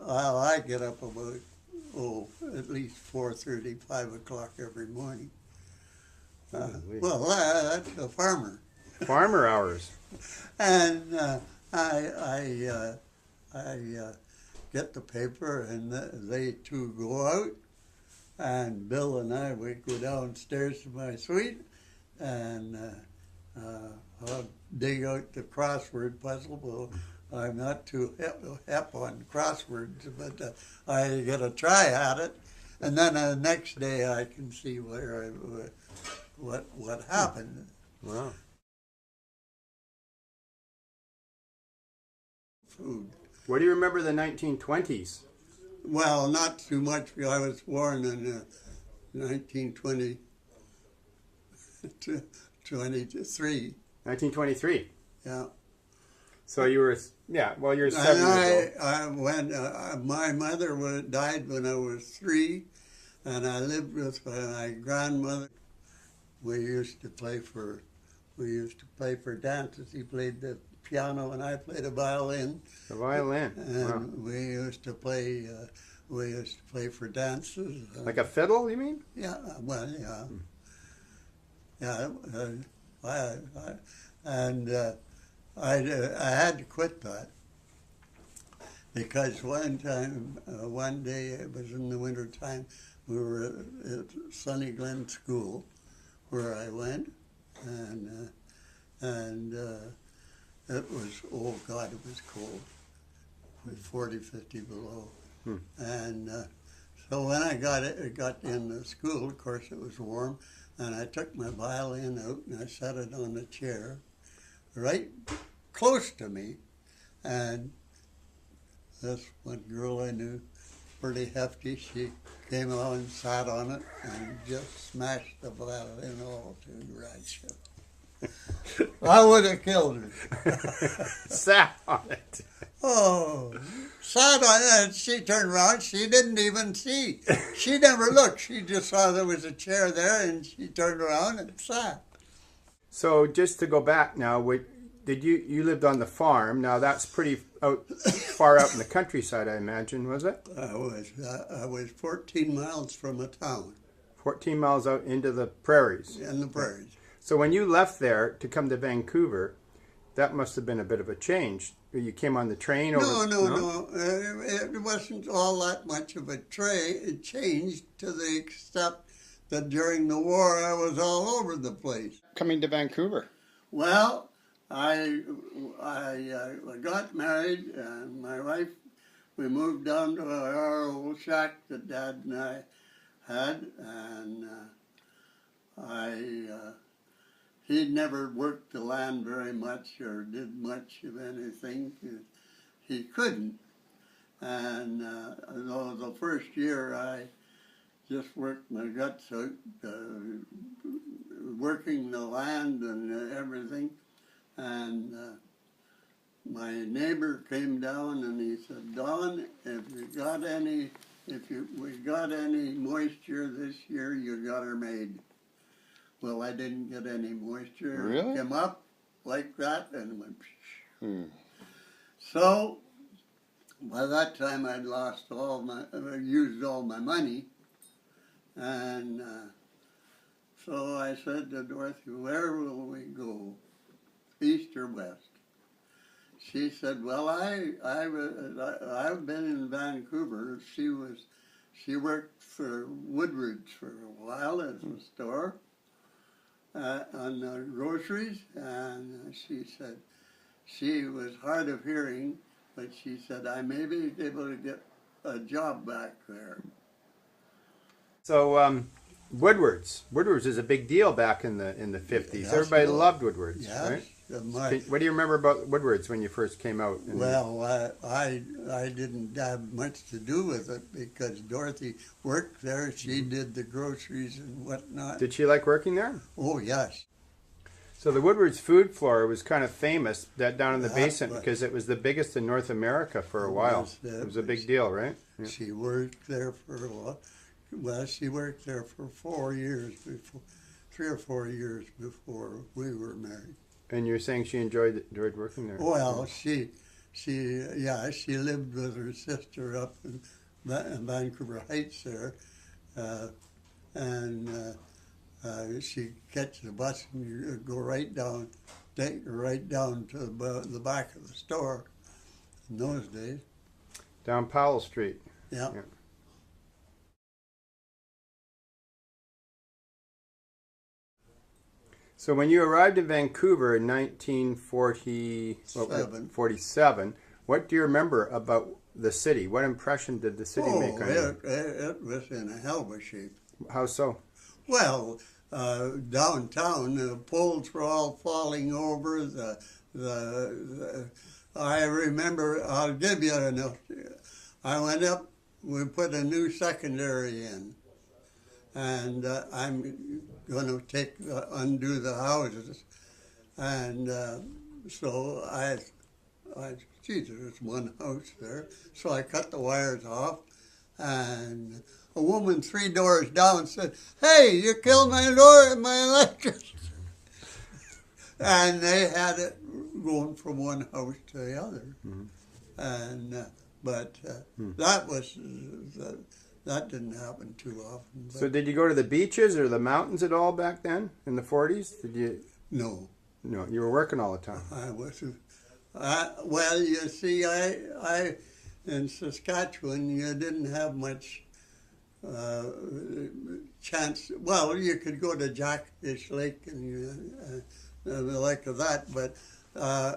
Well, I get up about, at least 4:30, 5 o'clock every morning. Well, that's a farmer. Farmer hours. And I get the paper, and they two go out, and Bill and I, we go downstairs to my suite, and I'll dig out the crossword puzzle. Well, I'm not too hep on crosswords, but I get a try at it, and then the next day I can see what happened. Wow. Food. What do you remember the 1920s? Well, not too much. I was born in 1920. 23. 1923. Yeah. So you were, well, you're 7 And years old. my mother died when I was 3, and I lived with my grandmother. We used to play for dances. He played the piano, and I played the violin. The violin. And Wow. we used to play for dances. Like a fiddle, you mean? Yeah. Well, yeah. Yeah. I had to quit that because one day, it was in the winter time, we were at Sunny Glen School where I went, and it was, oh God, it was cold. It was 40, 50 below. And so when I got into school, of course it was warm, and I took my violin out and I set it on a chair right close to me, and this one girl I knew, pretty hefty, she came along and sat on it and just smashed the violin all to ratchet. I would have killed her. Sat on it. Oh, sat on it, and she turned around. She didn't even see. She never looked. She just saw there was a chair there, and she turned around and sat. So just to go back now, you lived on the farm? Now that's pretty far out in the countryside, I imagine, was it? I was 14 miles from a town. 14 miles out into the prairies. In the prairies. So when you left there to come to Vancouver, that must have been a bit of a change. You came on the train? No. It wasn't all that much of a change to the extent that during the war I was all over the place. Coming to Vancouver? Well, I got married, and my wife, we moved down to our old shack that Dad and I had, and he'd never worked the land very much or did much of anything. He couldn't. And though the first year I just worked my guts out, working the land and everything. And my neighbor came down and he said, "Don, if we got any moisture this year, you got her made." Well, I didn't get any moisture. Really? It came up like that and went. So by that time I'd used all my money, and so I said to Dorothy, "Where will we go, east or west?" She said, "Well, I've been in Vancouver." She worked for Woodward's for a while as a store. On the groceries, and she said she was hard of hearing, but she said I may be able to get a job back there. So Woodward's is a big deal back in the 50s. Yes, Everybody loved Woodward's, yes. right? What do you remember about Woodward's when you first came out? Well, I didn't have much to do with it because Dorothy worked there. She did the groceries and whatnot. Did she like working there? Oh, yes. So the Woodward's food floor was kind of famous down in the basement because it was the biggest in North America for a while. It was a big deal, right? Yeah. She worked there for a while. Well, she worked there for 4 years before, 3 or 4 years before we were married. And you're saying she enjoyed working there? Well, she she lived with her sister up in Vancouver Heights there, and she catch the bus and you go right down, take her right down to the back of the store in those days. Down Powell Street. Yeah. Yeah. So when you arrived in Vancouver in 1947, what do you remember about the city? What impression did the city make on you? It was in a hell of a shape. How so? Well, downtown, the poles were all falling over. I remember, I'll give you enough. I went up, we put a new secondary in, and I'm going to undo the houses. And so gee, there's one house there. So I cut the wires off, and a woman 3 doors down said, "Hey, you killed my electricity." And they had it going from one house to the other. Mm-hmm. And that didn't happen too often. So did you go to the beaches or the mountains at all back then in the 40s? Did you? No. No, you were working all the time. I was. Well, you see, I in Saskatchewan, you didn't have much chance. Well, you could go to Jackfish Lake and like that, but I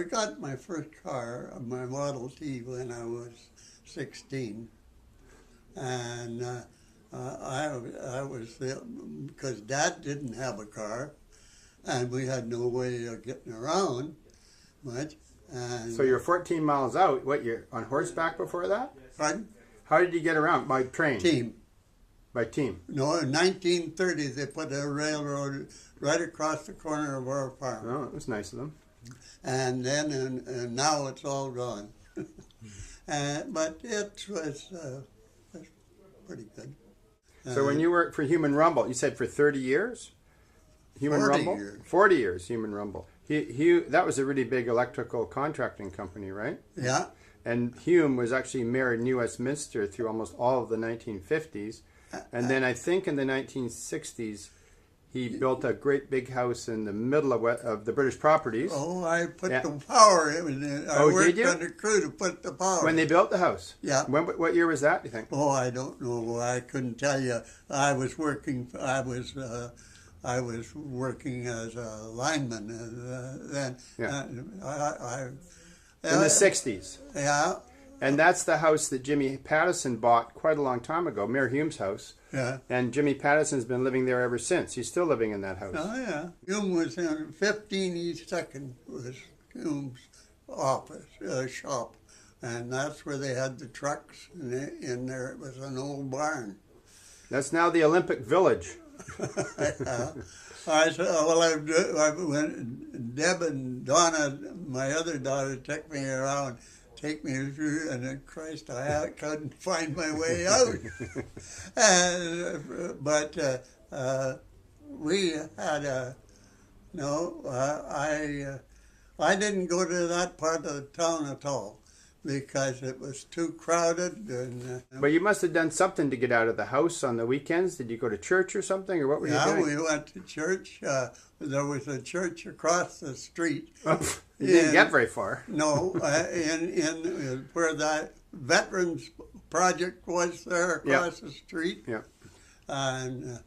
got my first car, my Model T, when I was 16, and I was there because Dad didn't have a car, and we had no way of getting around much. And so you're 14 miles out. What, you're on horseback before that? pardon? How did you get around? By train? Team. By team? No, in 1930 they put a railroad right across the corner of our farm. Oh, it was nice of them. And then, and now it's all gone. But it was pretty good. So when you worked for Human Rumble, you said for 30 years? Human 40 Rumble? years. 40 years, Human Rumble. That was a really big electrical contracting company, right? Yeah. And Hume was actually mayor in New Westminster through almost all of the 1950s. And then I think in the 1960s, he built a great big house in the middle of the British properties. Oh, I put the power in. I worked on the crew to put the power. When they built the house? Yeah. What year was that, do you think? Oh, I don't know. I couldn't tell you. I was working as a lineman then. Yeah. In the 60s. Yeah. And that's the house that Jimmy Pattison bought quite a long time ago, Mayor Hume's house. Yeah. And Jimmy Pattison's been living there ever since. He's still living in that house. Oh, yeah. Hume was in 15 East 2nd was Hume's office, shop. And that's where they had the trucks in there. It was an old barn. That's now the Olympic Village. Yeah. When Deb and Donna, my other daughter, took me around, take me through, and then, Christ, I couldn't find my way out. But we had I didn't go to that part of the town at all because it was too crowded. But you must have done something to get out of the house on the weekends. Did you go to church or something, or what were you doing? Yeah, we went to church. There was a church across the street. Oh, you didn't get very far. No, in where that Veterans Project was there across the street. Yeah. And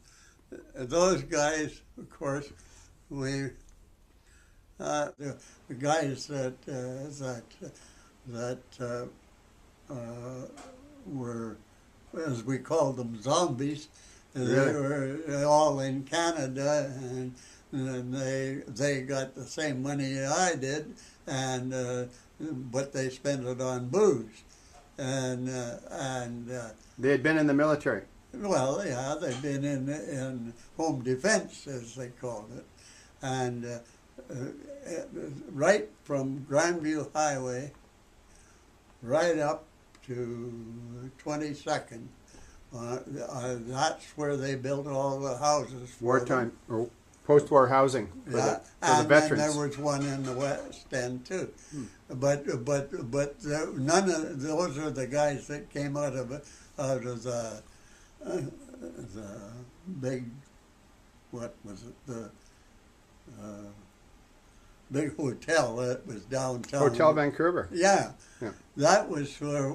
those guys, of course, the guys that were, as we called them, zombies. Really? They were all in Canada, and they got the same money I did, but they spent it on booze, and They had been in the military. well, yeah, they've been in home defense, as they called it, and right from Grandview Highway right up to 22nd. That's where they built all the houses. Wartime. Oh. post-war housing for Yeah, the and veterans. then there was one in the West End too. But none of those are the guys that came out of the big, what was it, the big hotel that was downtown. Hotel Vancouver. Yeah. Yeah. That was where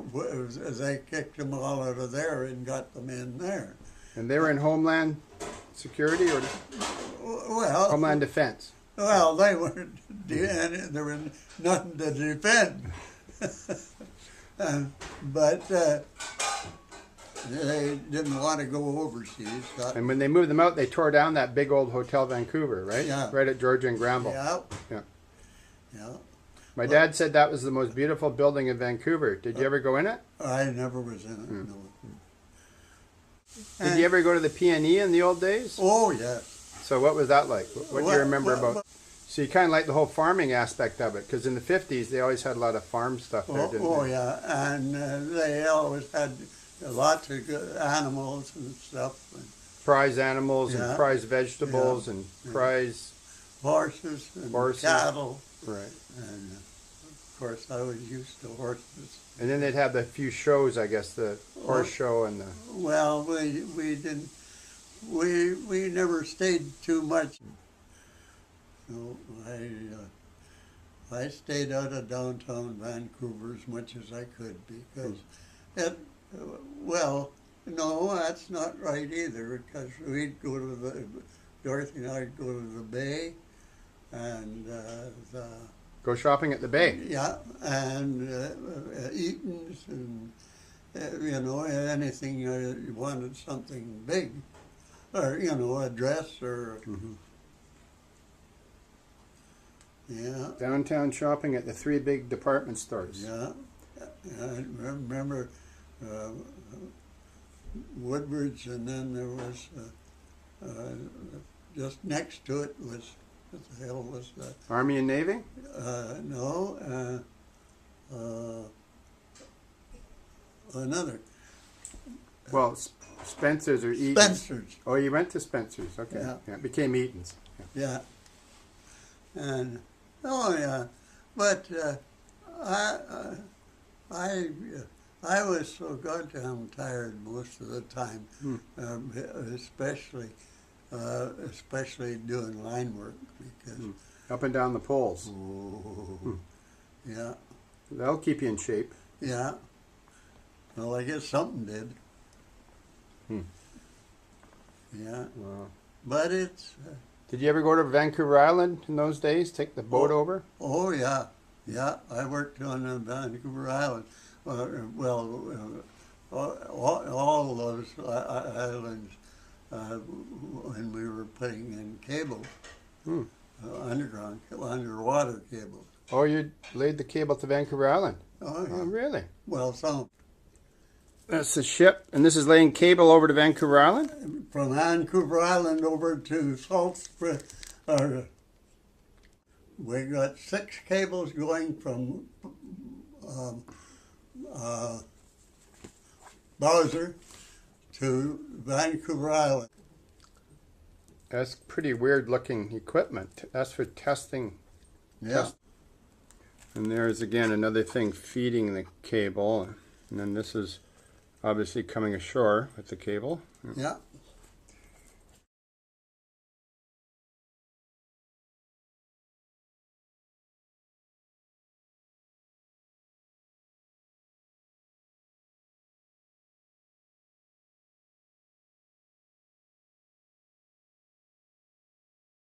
they kicked them all out of there and got them in there. And they were in Homeland Security or Well, Homeland Defense? well, they weren't. There was nothing to defend. But they didn't want to go overseas. And when they moved them out, they tore down that big old Hotel Vancouver, right? Yeah. Right at Georgia and Granville. Yeah. Yeah. Yeah. My dad said that was the most beautiful building in Vancouver. Did you ever go in it? I never was in it. No. Did you ever go to the P&E in the old days? Oh, yes. So what was that like? What do you remember Well, about? So you kind of like the whole farming aspect of it, because in the 50s they always had a lot of farm stuff there, didn't Oh, they? yeah. And they always had lots of good animals and stuff. And Prize animals Yeah. and prize vegetables and prize, horses and Horses. cattle. right. And of course, I was used to horses. And then they'd have the few shows, I guess, the horse show and the... Well, we didn't. We never stayed too much. So I stayed out of downtown Vancouver as much as I could because it. Well, no, that's not right either. Because we'd go to Dorothy and I'd go to the bay, and Go shopping at the Bay. yeah, and Eaton's and anything you wanted something big, or a dress or yeah. Downtown shopping at the three big department stores. Yeah, I remember Woodbridge, and then there was just next to it was, what the hell was that? Army and Navy? No, another. Well, Spencer's or Eaton's. Spencer's. Oh, you went to Spencer's. Okay. Yeah. It became Eaton's. Yeah. And oh yeah, but I was so goddamn tired most of the time, especially doing line work because Up and down the poles. yeah, That'll keep you in shape. yeah. Well, I guess something did. Yeah, Wow. but it's. Did you ever go to Vancouver Island in those days? Take the boat over? Oh yeah, yeah. I worked on Vancouver Island. All those islands when we were putting in cables, underwater cables. Oh, you laid the cable to Vancouver Island? Oh yeah. Oh, really? Well, some That's the ship, and this is laying cable over to Vancouver Island? from Vancouver Island over to Salt Spring. We got 6 cables going from Bowser to Vancouver Island. That's pretty weird looking equipment. That's for testing. Yeah. And there's again another thing feeding the cable. And then this is obviously coming ashore with the cable. Yeah.